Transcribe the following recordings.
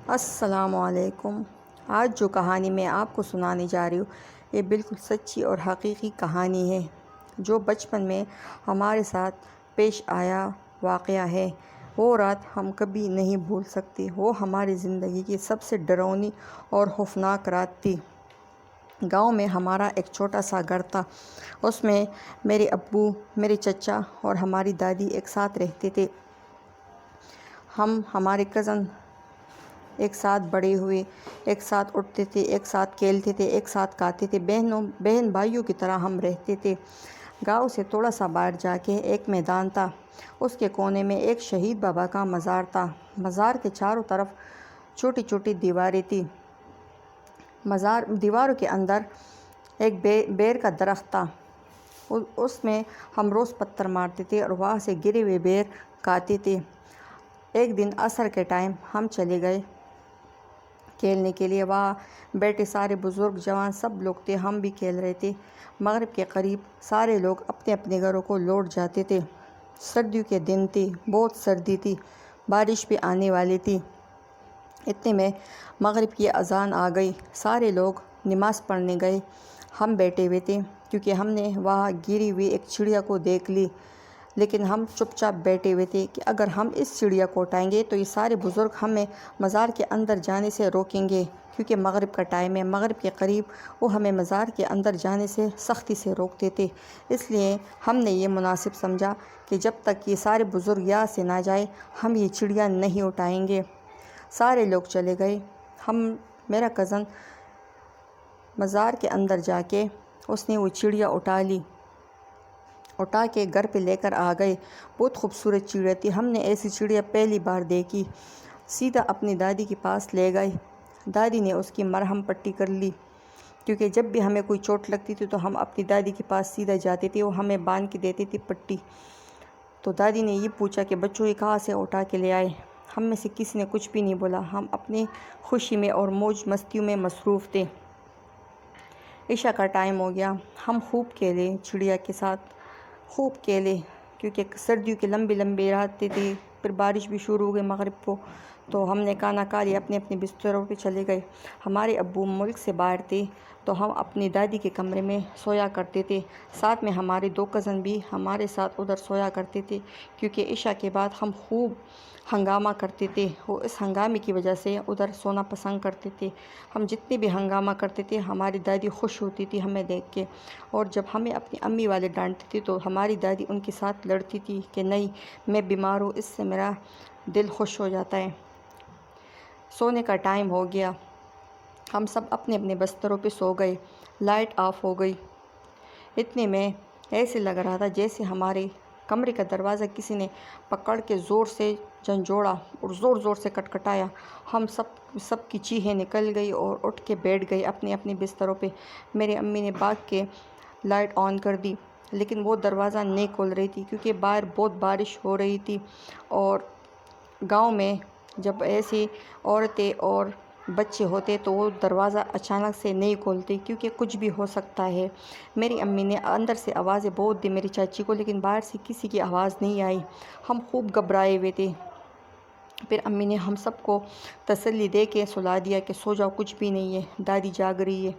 السلام علیکم۔ آج جو کہانی میں آپ کو سنانے جا رہی ہوں یہ بالکل سچی اور حقیقی کہانی ہے جو بچپن میں ہمارے ساتھ پیش آیا واقعہ ہے۔ وہ رات ہم کبھی نہیں بھول سکتے۔ وہ ہماری زندگی کی سب سے ڈراؤنی اور خوفناک رات تھی۔ گاؤں میں ہمارا ایک چھوٹا سا گھر تھا۔ اس میں میرے ابو، میرے چچا اور ہماری دادی ایک ساتھ رہتے تھے۔ ہم ہمارے کزن ایک ساتھ بڑے ہوئے، ایک ساتھ اٹھتے تھے، ایک ساتھ کھیلتے تھے، ایک ساتھ کھاتے تھے، بہن بھائیوں کی طرح ہم رہتے تھے۔ گاؤں سے تھوڑا سا باہر جا کے ایک میدان تھا۔ اس کے کونے میں ایک شہید بابا کا مزار تھا۔ مزار کے چاروں طرف چھوٹی چھوٹی دیواریں تھیں۔ دیواروں کے اندر ایک بیر کا درخت تھا۔ اس میں ہم روز پتھر مارتے تھے اور وہاں سے گرے ہوئے بیر کھاتے تھے۔ ایک دن عصر کے ٹائم ہم چلے گئے کھیلنے کے لیے۔ وہاں بیٹھے سارے بزرگ، جوان سب لوگ تھے۔ ہم بھی کھیل رہے تھے۔ مغرب کے قریب سارے لوگ اپنے اپنے گھروں کو لوٹ جاتے تھے۔ سردیوں کے دن تھے، بہت سردی تھی، بارش بھی آنے والی تھی۔ اتنے میں مغرب کی اذان آ گئی۔ سارے لوگ نماز پڑھنے گئے۔ ہم بیٹھے ہوئے تھے کیونکہ ہم نے وہاں گری ہوئی ایک چڑیا کو دیکھ لی، لیکن ہم چپ چاپ بیٹھے ہوئے تھے کہ اگر ہم اس چڑیا کو اٹھائیں گے تو یہ سارے بزرگ ہمیں مزار کے اندر جانے سے روکیں گے، کیونکہ مغرب کا ٹائم ہے۔ مغرب کے قریب وہ ہمیں مزار کے اندر جانے سے سختی سے روکتے تھے۔ اس لیے ہم نے یہ مناسب سمجھا کہ جب تک یہ سارے بزرگ یہاں سے نہ جائیں ہم یہ چڑیا نہیں اٹھائیں گے۔ سارے لوگ چلے گئے۔ میرا کزن مزار کے اندر جا کے اس نے وہ چڑیا اٹھا کے گھر پہ لے کر آ گئے۔ بہت خوبصورت چڑیا تھی۔ ہم نے ایسی چڑیا پہلی بار دیکھی۔ سیدھا اپنی دادی کے پاس لے گئے۔ دادی نے اس کی مرہم پٹی کر لی، کیونکہ جب بھی ہمیں کوئی چوٹ لگتی تھی تو ہم اپنی دادی کے پاس سیدھا جاتے تھے، وہ ہمیں باندھ کے دیتی تھی پٹی۔ تو دادی نے یہ پوچھا کہ بچوں یہ کہاں سے اٹھا کے لے آئے؟ ہم میں سے کسی نے کچھ بھی نہیں بولا۔ ہم اپنی خوشی میں اور موج مستیوں میں مصروف تھے۔ عشاء کا ٹائم ہو گیا۔ ہم خوب کھیلے، چڑیا کے ساتھ خوب کھیلے، کیونکہ سردیوں کی لمبی لمبی راتیں تھی۔ پھر بارش بھی شروع ہو گئی مغرب کو، تو ہم نے کھانا کھا لیا، اپنے اپنے بستروں پہ چلے گئے۔ ہمارے ابو ملک سے باہر تھے تو ہم اپنی دادی کے کمرے میں سویا کرتے تھے۔ ساتھ میں ہمارے 2 کزن بھی ہمارے ساتھ ادھر سویا کرتے تھے، کیونکہ عشاء کے بعد ہم خوب ہنگامہ کرتے تھے۔ وہ اس ہنگامے کی وجہ سے ادھر سونا پسند کرتے تھے۔ ہم جتنے بھی ہنگامہ کرتے تھے ہماری دادی خوش ہوتی تھی ہمیں دیکھ کے، اور جب ہمیں اپنی امی والے ڈانٹتے تھے تو ہماری دادی ان کے ساتھ لڑتی تھی کہ نہیں میں بیمار ہوں، اس سے میرا دل خوش ہو جاتا ہے۔ سونے کا ٹائم ہو گیا۔ ہم سب اپنے اپنے بستروں پہ سو گئے۔ لائٹ آف ہو گئی۔ اتنے میں ایسے لگ رہا تھا جیسے ہمارے کمرے کا دروازہ کسی نے پکڑ کے زور سے جھنجھوڑا اور زور زور سے کٹکھٹایا۔ ہم سب کی چیخیں نکل گئی اور اٹھ کے بیٹھ گئے اپنے اپنے بستروں پہ۔ میری امی نے بھاگ کے لائٹ آن کر دی، لیکن وہ دروازہ نہیں کھول رہی تھی کیونکہ باہر بہت بارش ہو رہی تھی، اور گاؤں میں جب ایسی عورتیں اور بچے ہوتے تو وہ دروازہ اچانک سے نہیں کھولتے کیونکہ کچھ بھی ہو سکتا ہے۔ میری امی نے اندر سے آوازیں بہت دی میری چاچی کو، لیکن باہر سے کسی کی آواز نہیں آئی۔ ہم خوب گھبرائے ہوئے تھے۔ پھر امی نے ہم سب کو تسلی دے کے سلا دیا کہ سو جاؤ، کچھ بھی نہیں ہے، دادی جاگ رہی ہے۔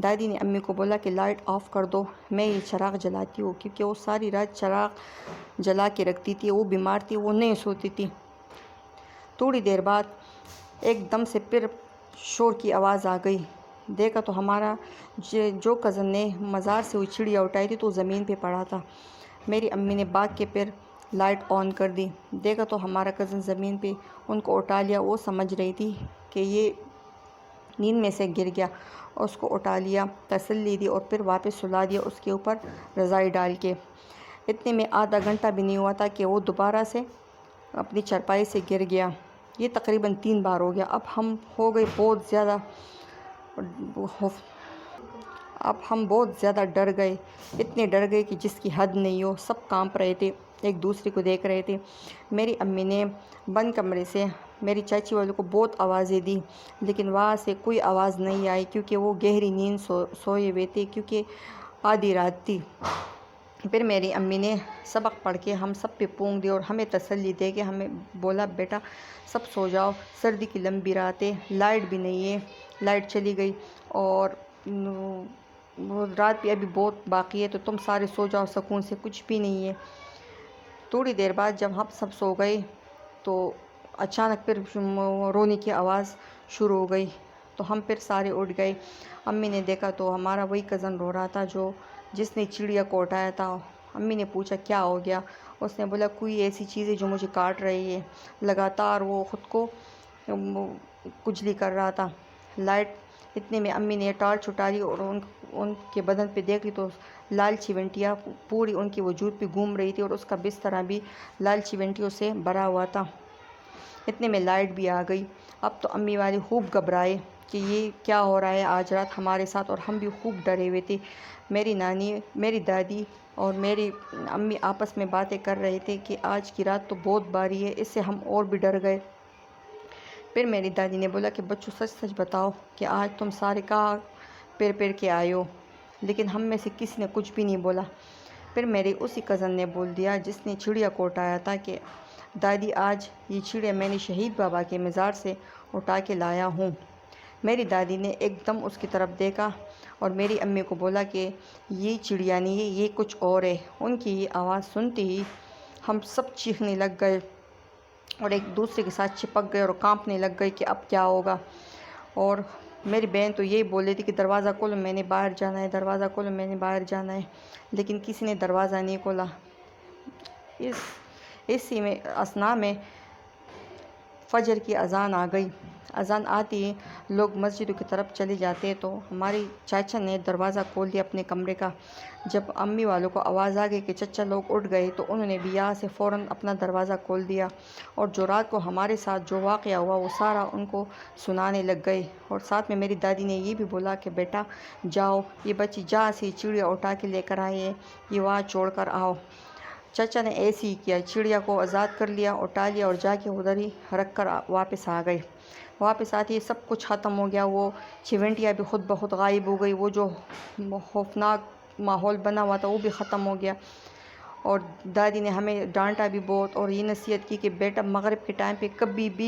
دادی نے امی کو بولا کہ لائٹ آف کر دو، میں یہ چراغ جلاتی ہوں، کیونکہ وہ ساری رات چراغ جلا کے رکھتی تھی۔ وہ بیمار تھی، وہ نہیں سوتی تھی۔ تھوڑی دیر بعد ایک دم سے پھر شور کی آواز آ گئی۔ دیکھا تو ہمارا جو کزن نے مزار سے وہ چڑیا اٹھائی تھی تو زمین پہ پڑا تھا۔ میری امی نے بھاگ کے پھر لائٹ آن کر دی۔ دیکھا تو ہمارا کزن زمین پہ، ان کو اٹھا لیا۔ وہ سمجھ رہی تھی کہ یہ نیند میں سے گر گیا، اس کو اٹھا لیا، تسلی دی اور پھر واپس سلا دیا اس کے اوپر رضائی ڈال کے۔ اتنے میں آدھا گھنٹہ بھی نہیں ہوا تھا کہ وہ دوبارہ سے اپنی چرپائی سے گر گیا۔ یہ تقریباً 3 بار ہو گیا۔ اب ہم بہت زیادہ ڈر گئے، اتنے ڈر گئے کہ جس کی حد نہیں ہو۔ سب کانپ رہے تھے، ایک دوسرے کو دیکھ رہے تھے۔ میری امی نے بند کمرے سے میری چاچی والوں کو بہت آوازیں دی، لیکن وہاں سے کوئی آواز نہیں آئی کیونکہ وہ گہری نیند سوئے ہوئے تھے، کیونکہ آدھی رات تھی۔ پھر میری امی نے سبق پڑھ کے ہم سب پہ پونک دی اور ہمیں تسلی دے کے ہمیں بولا بیٹا سب سو جاؤ، سردی کی لمبی راتیں، لائٹ بھی نہیں ہے، لائٹ چلی گئی اور رات بھی ابھی بہت باقی ہے، تو تم سارے سو جاؤ سکون سے، کچھ بھی نہیں ہے۔ تھوڑی دیر بعد جب ہم سب سو گئے تو اچانک پھر رونے کی آواز شروع ہو گئی، تو ہم پھر سارے اٹھ گئے۔ امی نے دیکھا تو ہمارا وہی کزن رو رہا تھا جس نے چڑیا کو اٹھایا تھا۔ امی نے پوچھا کیا ہو گیا؟ اس نے بولا کوئی ایسی چیز ہے جو مجھے کاٹ رہی ہے، لگاتار وہ خود کو کجلی کر رہا تھا۔ لائٹ اتنے میں امی نے ٹارچ اٹھا لی اور ان کے بدن پہ دیکھ لی تو لال چونٹیاں پوری ان کے وجود پہ گھوم رہی تھی اور اس کا بستر بھی لال چونٹیوں سے بھرا ہوا تھا۔ اتنے میں لائٹ بھی آ گئی۔ اب تو امی والے خوب گھبرائے کہ یہ کیا ہو رہا ہے آج رات ہمارے ساتھ، اور ہم بھی خوب ڈرے ہوئے تھے۔ میری نانی، میری دادی اور میری امی آپس میں باتیں کر رہے تھے کہ آج کی رات تو بہت بھاری ہے، اس سے ہم اور بھی ڈر گئے۔ پھر میری دادی نے بولا کہ بچوں سچ سچ بتاؤ کہ آج تم سارے کہاں پیر کے آئے ہو؟ لیکن ہم میں سے کسی نے کچھ بھی نہیں بولا۔ پھر میری اسی کزن نے بول دیا جس نے چڑیا کو اٹھایا تھا کہ دادی آج یہ چڑیا میں نے شہید بابا کے مزار سے اٹھا کے لایا ہوں۔ میری دادی نے ایک دم اس کی طرف دیکھا اور میری امی کو بولا کہ یہ چڑیا نہیں ہے، یہ کچھ اور ہے۔ ان کی یہ آواز سنتے ہی ہم سب چیخنے لگ گئے اور ایک دوسرے کے ساتھ چپک گئے اور کانپنے لگ گئے کہ اب کیا ہوگا۔ اور میری بہن تو یہی بول رہی تھی کہ دروازہ کھولو، میں نے باہر جانا ہے، دروازہ کھولو، میں نے باہر جانا ہے، لیکن کسی نے دروازہ نہیں کھولا۔ اسی میں اثنا میں فجر کی اذان آ گئی۔ اذان آتی ہی لوگ مسجدوں کی طرف چلے جاتے، تو ہماری چاچا نے دروازہ کھول دیا اپنے کمرے کا۔ جب امی والوں کو آواز آ گئی کہ چچا لوگ اٹھ گئے تو انہوں نے بھی یہاں سے فوراً اپنا دروازہ کھول دیا اور جو رات کو ہمارے ساتھ جو واقعہ ہوا وہ سارا ان کو سنانے لگ گئے۔ اور ساتھ میں میری دادی نے یہ بھی بولا کہ بیٹا جاؤ، یہ بچی جہاں سے چڑیا اٹھا کے لے کر آئے ہیں یہ وہاں چھوڑ کر آؤ۔ چچا نے ایسے ہی کیا، چڑیا کو آزاد کر لیا، اٹھا لیا اور جا کے ادھر ہی رکھ کر واپس آ گئے۔ واپس آتے ہی سب کچھ ختم ہو گیا، وہ چونٹیاں بھی خود بخود غائب ہو گئی، وہ جو خوفناک ماحول بنا ہوا تھا وہ بھی ختم ہو گیا۔ اور دادی نے ہمیں ڈانٹا بھی بہت اور یہ نصیحت کی کہ بیٹا مغرب کے ٹائم پہ کبھی بھی